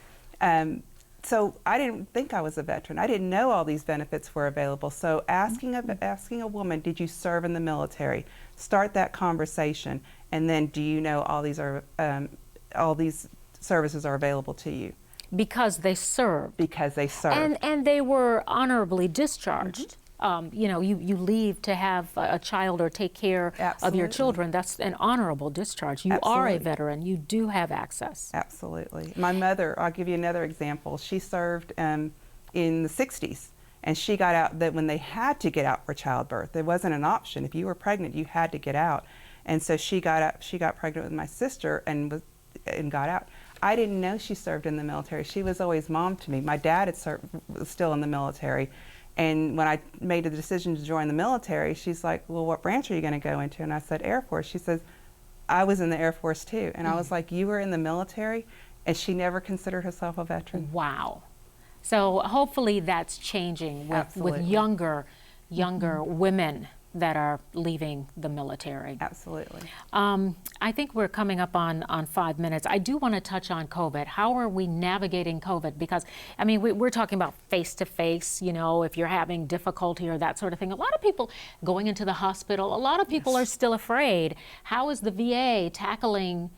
Speaker 5: So I didn't think I was a veteran. I didn't know all these benefits were available. So asking a woman, did you serve in the military? Start that conversation, and then do you know all these services are available to you?
Speaker 2: Because they served.
Speaker 5: Because they served.
Speaker 2: And they were honorably discharged. You know, you leave to have a child or take care of your children. That's an honorable discharge. You are a veteran. You do have access.
Speaker 5: Absolutely. My mother, I'll give you another example. She served in the 60s, and she got out that when they had to get out for childbirth. It wasn't an option. If you were pregnant, you had to get out. And so she got out, she got pregnant with my sister and got out. I didn't know she served in the military. She was always mom to me. My dad was still in the military. And when I made the decision to join the military, she's like, well, what branch are you going to go into? And I said, Air Force. She says, I was in the Air Force too. And I was like, you were in the military? And she never considered herself a veteran.
Speaker 2: Wow. So hopefully that's changing with younger women that are leaving the military.
Speaker 5: Absolutely.
Speaker 2: I think we're coming up on 5 minutes. I do want to touch on COVID. How are we navigating COVID? Because, I mean, we're talking about face-to-face, you know, if you're having difficulty or that sort of thing. A lot of people going into the hospital, a lot of people are still afraid. How is the VA tackling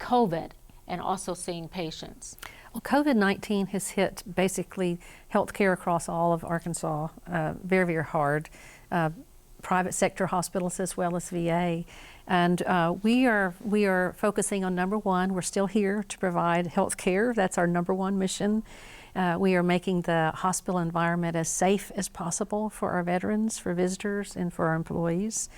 Speaker 2: COVID and also seeing patients?
Speaker 4: Well, COVID-19 has hit basically healthcare across all of Arkansas very, very hard. Private sector hospitals as well as VA. And we are focusing on number one. We're still here to provide health care. That's our number one mission. We are making the hospital environment as safe as possible for our veterans, for visitors, and for our employees.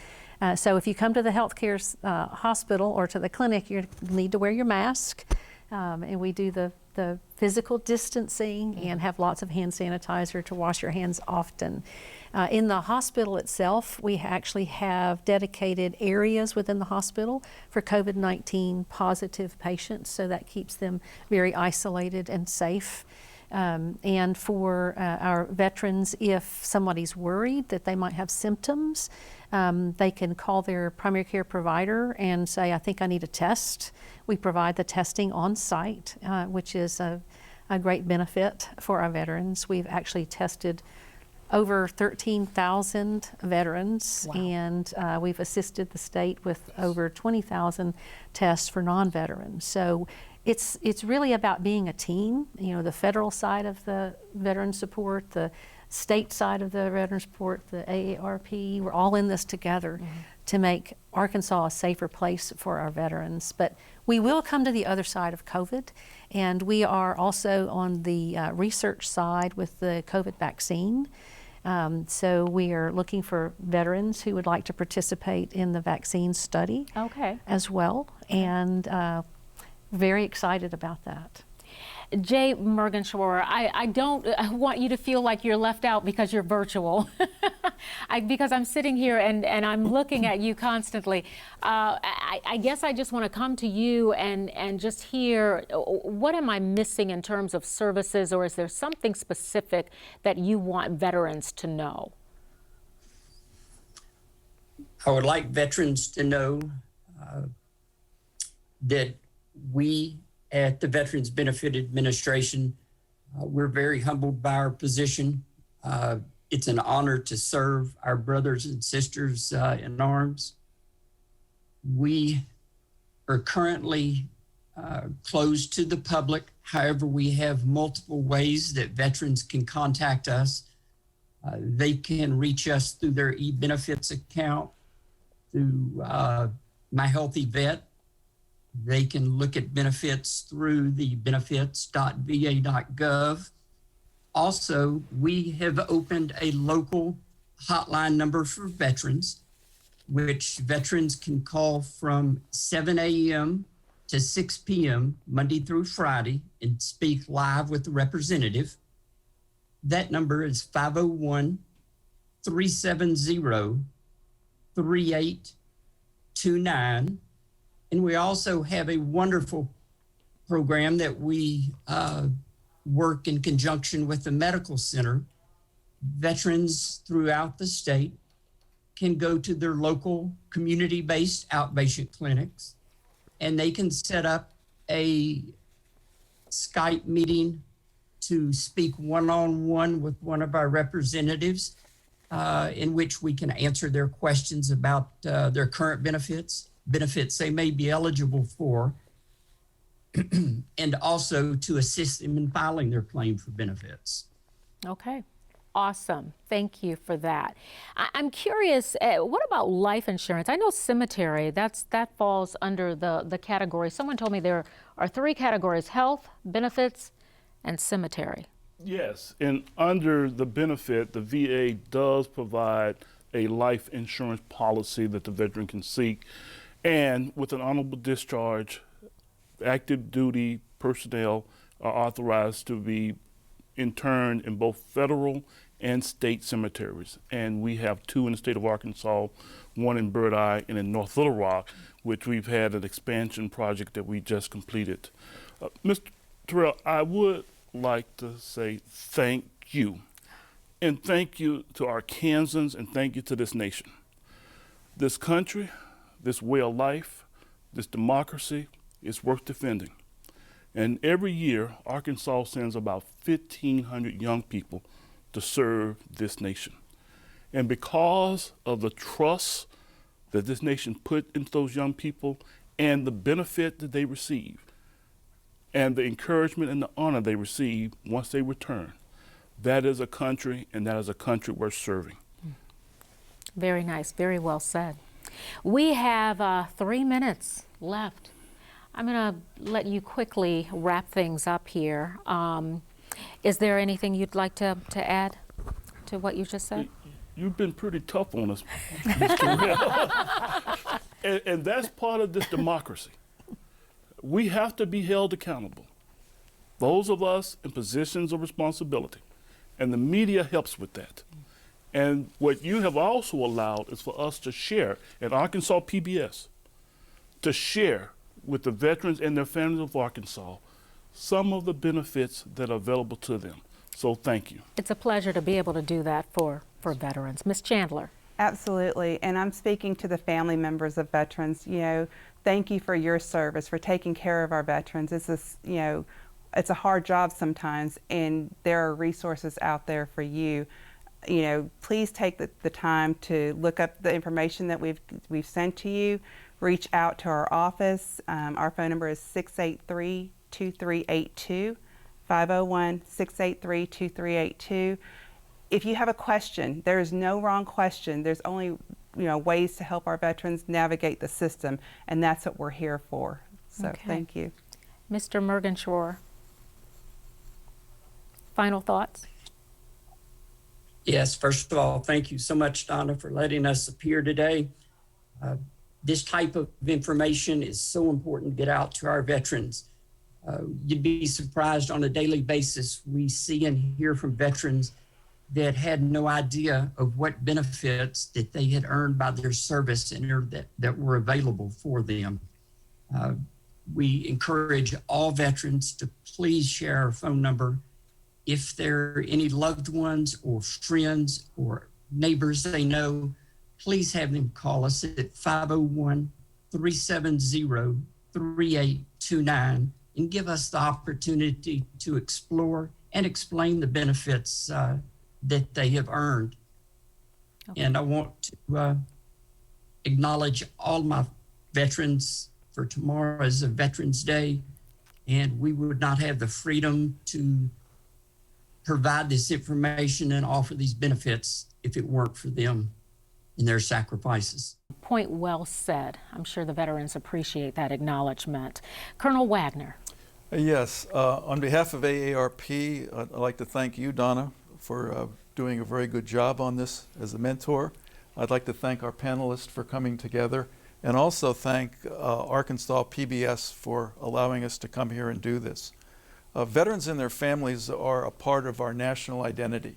Speaker 4: So if you come to the healthcare hospital or to the clinic, you need to wear your mask. And we do the physical distancing and have lots of hand sanitizer to wash your hands often. In the hospital itself, we actually have dedicated areas within the hospital for COVID-19 positive patients, so that keeps them very isolated and safe. And for our veterans, if somebody's worried that they might have symptoms, they can call their primary care provider and say, I think I need a test. We provide the testing on site, which is a great benefit for our veterans. We've actually tested over 13,000 veterans, and we've assisted the state with over 20,000 tests for non-veterans. So it's really about being a team. You know, the federal side of the veteran support, the state side of the veteran support, the AARP, we're all in this together to make Arkansas a safer place for our veterans. But we will come to the other side of COVID, and we are also on the research side with the COVID vaccine. So we are looking for veterans who would like to participate in the vaccine study as well. And very excited about that.
Speaker 2: Jay Mergenschroer, I don't want you to feel like you're left out because you're virtual. Because I'm sitting here and I'm looking at you constantly. I guess I just want to come to you and just hear, what am I missing in terms of services, or is there something specific that you want veterans to know?
Speaker 7: I would like veterans to know that we at the Veterans Benefit Administration, we're very humbled by our position. It's an honor to serve our brothers and sisters in arms. We are currently closed to the public. However, we have multiple ways that veterans can contact us. They can reach us through their e-benefits account, through My Healthy Vet. They can look at benefits through the benefits.va.gov. Also, we have opened a local hotline number for veterans, which veterans can call from 7 a.m. to 6 p.m. Monday through Friday and speak live with the representative. That number is 501-370-3829. And we also have a wonderful program that we work in conjunction with the medical center. Veterans throughout the state can go to their local community-based outpatient clinics, and they can set up a Skype meeting to speak one-on-one with one of our representatives, in which we can answer their questions about their current benefits they may be eligible for, and also to assist them in filing their claim for benefits.
Speaker 2: Okay. Awesome. Thank you for that. I'm curious, what about life insurance? I know cemetery, that falls under the category. Someone told me there are 3 categories: health, benefits, and cemetery.
Speaker 3: Yes, and under the benefit, the VA does provide a life insurance policy that the veteran can seek. And with an honorable discharge, active duty personnel are authorized to be interned in both federal and state cemeteries. And we have 2 in the state of Arkansas, 1 in Bird Eye and in North Little Rock, which we've had an expansion project that we just completed. Mr. Terrell, I would like to say thank you. And thank you to Arkansans, and thank you to this nation. This country, this way of life, this democracy is worth defending. And every year, Arkansas sends about 1,500 young people to serve this nation. And because of the trust that this nation put into those young people and the benefit that they receive and the encouragement and the honor they receive once they return, that is a country, and that is a country worth serving.
Speaker 2: Very nice. Very well said. We have 3 minutes left. I'm going to let you quickly wrap things up here. Is there anything you'd like to add to what you just said?
Speaker 3: You've been pretty tough on us, Mr. Terrell. and that's part of this democracy. We have to be held accountable. Those of us in positions of responsibility. And the media helps with that. And what you have also allowed is for us to share at Arkansas PBS, to share with the veterans and their families of Arkansas some of the benefits that are available to them. So thank you.
Speaker 2: It's a pleasure to be able to do that for veterans. Ms. Chandler.
Speaker 5: Absolutely, and I'm speaking to the family members of veterans. You know, thank you for your service, for taking care of our veterans. It's a hard job sometimes, and there are resources out there for you. You know, please take the time to look up the information that we've sent to you. Reach out to our office. Our phone number is 683-2382, 501-683-2382. If you have a question, there is no wrong question. There's only ways to help our veterans navigate the system, and that's what we're here for. So okay. Thank you.
Speaker 2: Mr. Mergenschroer, final thoughts?
Speaker 7: Yes, first of all, thank you so much, Donna, for letting us appear today. This type of information is so important to get out to our veterans. You'd be surprised on a daily basis. We see and hear from veterans that had no idea of what benefits that they had earned by their service and that were available for them. We encourage all veterans to please share our phone number. If there are any loved ones or friends or neighbors they know, please have them call us at 501-370-3829 and give us the opportunity to explore and explain the benefits that they have earned. Okay. And I want to acknowledge all my veterans, for tomorrow is a Veterans Day, and we would not have the freedom to provide this information and offer these benefits if it weren't for them and their sacrifices.
Speaker 2: Point well said. I'm sure the veterans appreciate that acknowledgement. Colonel Wagener.
Speaker 6: Yes, on behalf of AARP, I'd like to thank you, Donna, for doing a very good job on this as a mentor. I'd like to thank our panelists for coming together, and also thank Arkansas PBS for allowing us to come here and do this. Veterans and their families are a part of our national identity,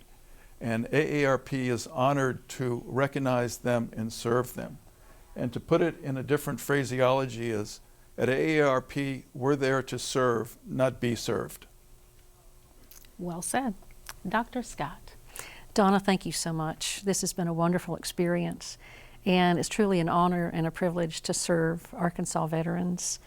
Speaker 6: and AARP is honored to recognize them and serve them. And to put it in a different phraseology is, at AARP, we're there to serve, not be served.
Speaker 2: Well said. Dr. Scott.
Speaker 4: Donna, thank you so much. This has been a wonderful experience, and it's truly an honor and a privilege to serve Arkansas veterans.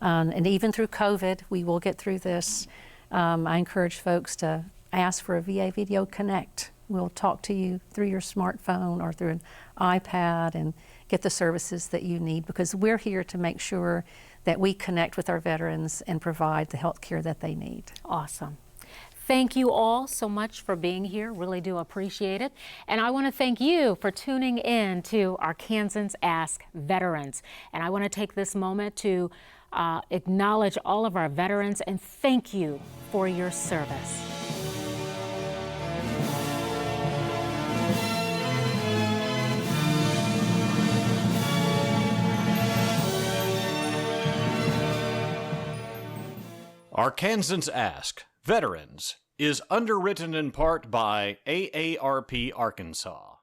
Speaker 4: And even through COVID, we will get through this. I encourage folks to ask for a VA Video Connect. We'll talk to you through your smartphone or through an iPad and get the services that you need, because we're here to make sure that we connect with our veterans and provide the health care that they need.
Speaker 2: Awesome. Thank you all so much for being here. Really do appreciate it. And I want to thank you for tuning in to Arkansans Ask Veterans. And I want to take this moment to acknowledge all of our veterans and thank you for your service.
Speaker 1: Arkansans Ask Veterans is underwritten in part by AARP Arkansas.